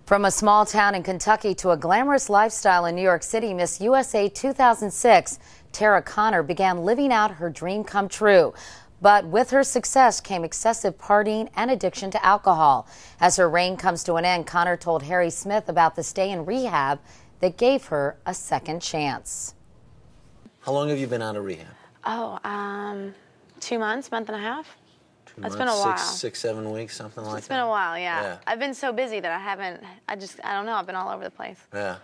From a small town in Kentucky to a glamorous lifestyle in New York City, Miss USA 2006, Tara Connor began living out her dream come true. But with her success came excessive partying and addiction to alcohol. As her reign comes to an end, Connor told Harry Smith about the stay in rehab that gave her a second chance. How long have you been out of rehab? 2 months, month and a half. It's been a while. 6, 7 weeks, something like that? It's been a while, yeah. I've been so busy that I don't know, I've been all over the place. Yeah.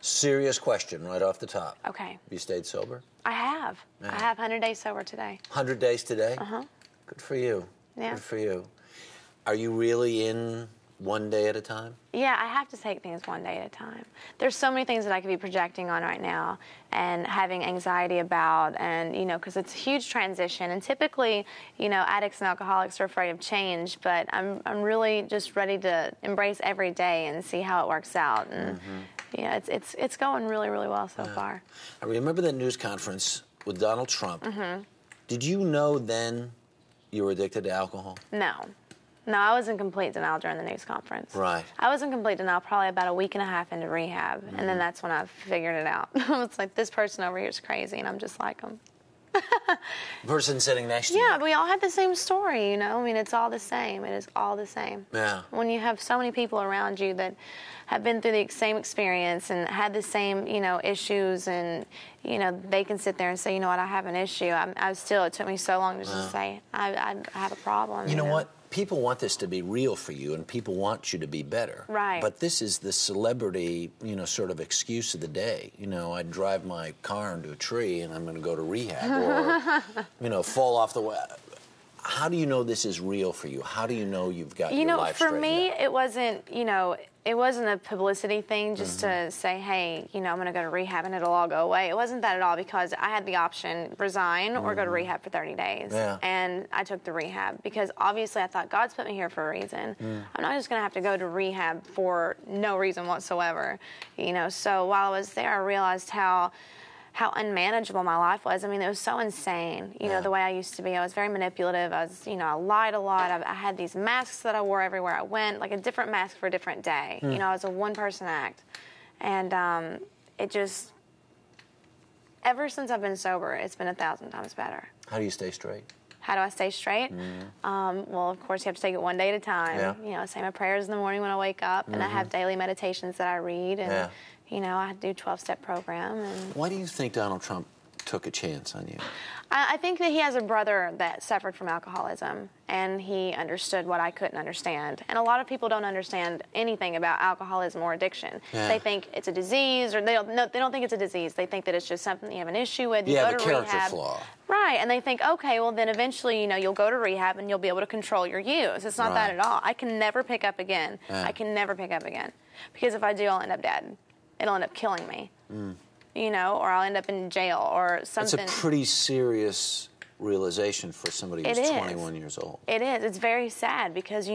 Serious question right off the top. Okay. Have you stayed sober? I have. Yeah. I have 100 days sober today. 100 days today? Uh-huh. Good for you. Yeah. Good for you. Are you really in one day at a time? Yeah, I have to take things one day at a time. There's so many things that I could be projecting on right now and having anxiety about, and, because it's a huge transition. And typically, addicts and alcoholics are afraid of change, but I'm really just ready to embrace every day and see how it works out. And, it's going really, really well so far. I remember that news conference with Donald Trump. Mm-hmm. Did you know then you were addicted to alcohol? No, I was in complete denial during the news conference. Right. I was in complete denial probably about a week and a half into rehab, and then that's when I figured it out. It's like, this person over here is crazy, and I'm just like them. Person sitting next to you. Yeah, we all had the same story, I mean, it's all the same. It is all the same. Yeah. When you have so many people around you that have been through the same experience and had the same, issues, and, they can sit there and say, you know what, I have an issue. It took me so long to just say, I have a problem. You know what? People want this to be real for you, and people want you to be better. Right. But this is the celebrity, sort of excuse of the day. I drive my car into a tree, and I'm going to go to rehab, or, fall off the way. How do you know this is real for you? How do you know you've got your life straightened out? For me, it wasn't a publicity thing just to say, hey, I'm going to go to rehab and it'll all go away. It wasn't that at all, because I had the option, resign or go to rehab for 30 days. Yeah. And I took the rehab because obviously I thought God's put me here for a reason. I'm not just going to have to go to rehab for no reason whatsoever. So while I was there, I realized how unmanageable my life was. I mean, it was so insane, the way I used to be. I was very manipulative. I was, I lied a lot. I had these masks that I wore everywhere I went, like a different mask for a different day. I was a one-person act. And it just, ever since I've been sober, it's been 1,000 times better. How do you stay straight? How do I stay straight? Well, of course, you have to take it one day at a time. Yeah. I say my prayers in the morning when I wake up, and I have daily meditations that I read, and I do a 12-step program. And why do you think Donald Trump took a chance on you? I think that he has a brother that suffered from alcoholism, and he understood what I couldn't understand. And a lot of people don't understand anything about alcoholism or addiction. Yeah. They think it's a disease, or they don't think it's a disease. They think that it's just something you have an issue with. You have go a to character rehab. flaw. Right, and they think, okay, well then eventually, you'll go to rehab and you'll be able to control your use. It's not that at all. I can never pick up again. Yeah. I can never pick up again. Because if I do, I'll end up dead. It'll end up killing me. Or I'll end up in jail or something. It's a pretty serious realization for somebody who's 21 years old. It is. It's very sad because,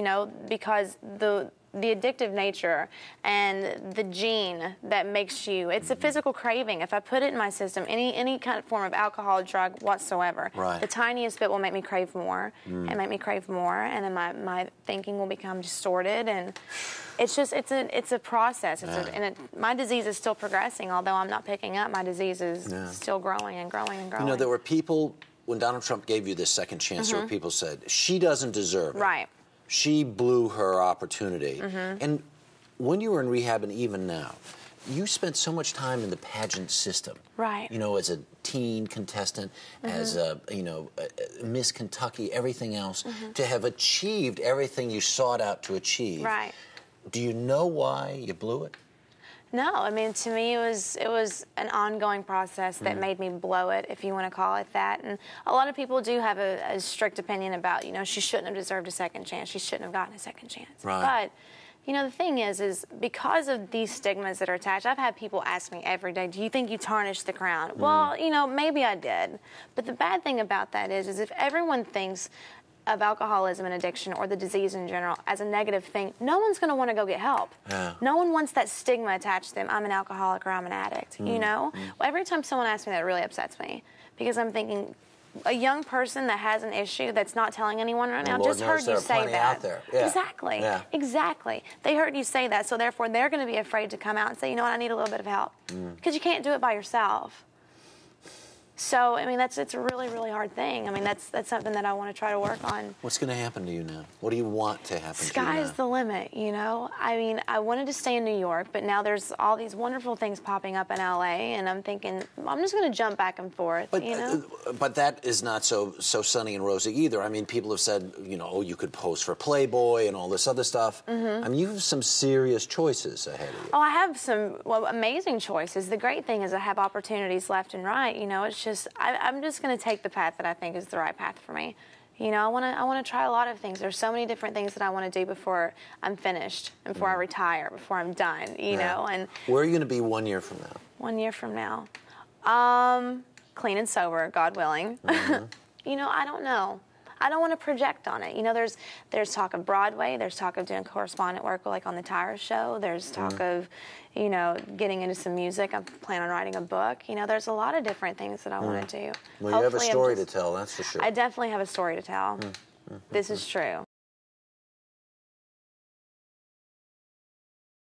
because the addictive nature and the gene that makes you, it's a physical craving. If I put it in my system, any kind of form of alcohol, drug whatsoever, the tiniest bit will make me crave more and make me crave more, and then my thinking will become distorted, and it's just, it's a process. My disease is still progressing, although I'm not picking up. My disease is still growing and growing and growing. There were people, when Donald Trump gave you this second chance, there were people who said, she doesn't deserve it. Right. She blew her opportunity. And when you were in rehab, and even now, you spent so much time in the pageant system. Right. As a teen contestant, as a, Miss Kentucky, everything else, to have achieved everything you sought out to achieve. Right. Do you know why you blew it? No, I mean, to me, it was an ongoing process that made me blow it, if you want to call it that. And a lot of people do have a strict opinion about, she shouldn't have deserved a second chance. She shouldn't have gotten a second chance. Right. But, the thing is because of these stigmas that are attached, I've had people ask me every day, do you think you tarnished the crown? Well, maybe I did. But the bad thing about that is if everyone thinks of alcoholism and addiction, or the disease in general, as a negative thing, no one's going to want to go get help. Yeah. No one wants that stigma attached to them. I'm an alcoholic or I'm an addict, Every time someone asks me that, it really upsets me, because I'm thinking, a young person that has an issue that's not telling anyone right now Lord just heard knows there you are say plenty that. out there. Yeah. Exactly. Yeah. Exactly. They heard you say that, so therefore they're going to be afraid to come out and say, you know what, I need a little bit of help. Because you can't do it by yourself. So, I mean, it's a really, really hard thing. I mean, that's something that I want to try to work on. What's going to happen to you now? What do you want to happen to you now? Sky's the limit, you know? I mean, I wanted to stay in New York, but now there's all these wonderful things popping up in LA, and I'm thinking, I'm just going to jump back and forth, But, you know? but that is not so sunny and rosy either. I mean, people have said, you know, oh, you could pose for Playboy and all this other stuff. I mean, you have some serious choices ahead of you. Oh, I have some amazing choices. The great thing is I have opportunities left and right, you know? It's just, I'm just going to take the path that I think is the right path for me. You know, I want to try a lot of things. There's so many different things that I want to do before I'm finished, and before I retire, before I'm done, you know. And where are you going to be 1 year from now? 1 year from now, clean and sober, God willing. You know, I don't know. I don't want to project on it. You know, there's talk of Broadway. There's talk of doing correspondent work, like on the Tire Show. There's talk of, you know, getting into some music. I plan on writing a book. You know, there's a lot of different things that I want to do. Well, you have a story to tell, that's for sure. I definitely have a story to tell. This is true.